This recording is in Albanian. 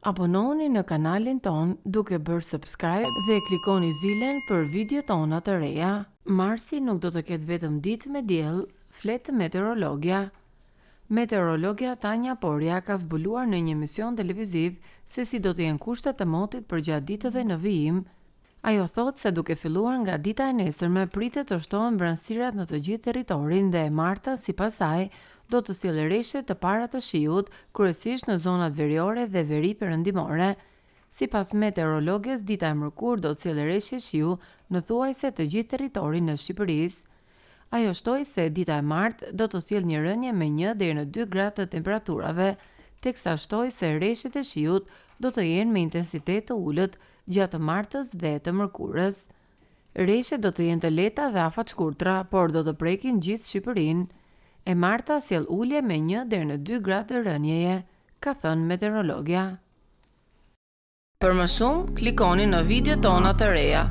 Abononi në kanalin ton duke bërë subscribe dhe klikoni zilen për video tona të reja. Marsi nuk do të ketë vetëm ditë me diell, flet meteorologja. Meteorologja Tanja Porja ka zbuluar në një emision televiziv se si do të jenë kushtet e motit për gjatë ditëve në vijim. Ajo thot se duke filluar nga dita e nesërme pritet të shtohen vranësirat në të gjithë territorin dhe e marta sipas saj do të sjellë rreshtje të para të shiut, kryesisht në zonat veriore dhe veri perëndimore. Sipas meteorologës, dita e mërkurë do të sjellë rreshtje shiu në thuajse të gjithë territorin në Shqipërisë. Ajo shtoi se dita e martë do të sjellë një rënje me 1 deri në 2 gradë të temperaturave, teksa shtoi se rreshtjet e shiut do të jenë me intensitet të ulët gjatë të martës dhe të mërkurës. Rreshtjet do të jenë të lehta dhe afatshkurtra, por do të prekin gjithë Shqipërinë. E marta sjell ulje me 1 deri në 2 gradë rënjeje, ka thënë meteorologja. Për më shumë, klikoni në video tona të reja.